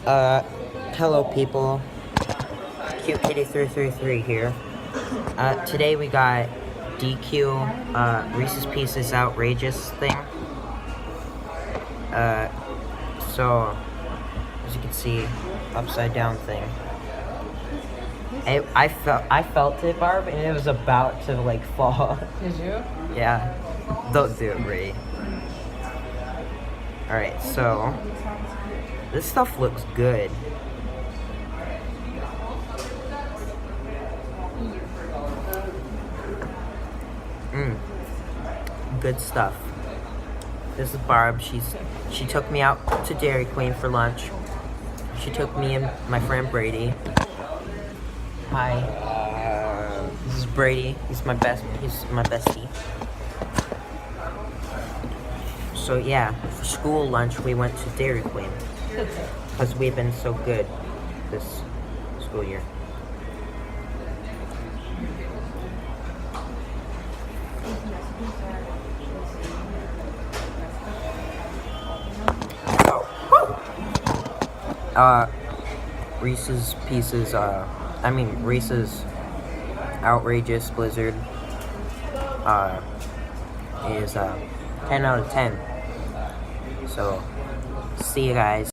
Hello people. Cute Kitty 333 here. Today we got DQ, Reese's Pieces Outrageous thing. So, as you can see, upside down thing. I felt it, Barb, and it was about to, like, fall. Did you? Yeah. Don't do it, Ray. Alright, so, this stuff looks good. Good stuff. This is Barb. She took me out to Dairy Queen for lunch. She took me and my friend Brady. Hi. This is Brady. He's my bestie. So yeah, for school lunch we went to Dairy Queen because we've been so good this school year. Reese's Pieces, Reese's Outrageous Blizzard, is, 10 out of 10. So, see you guys.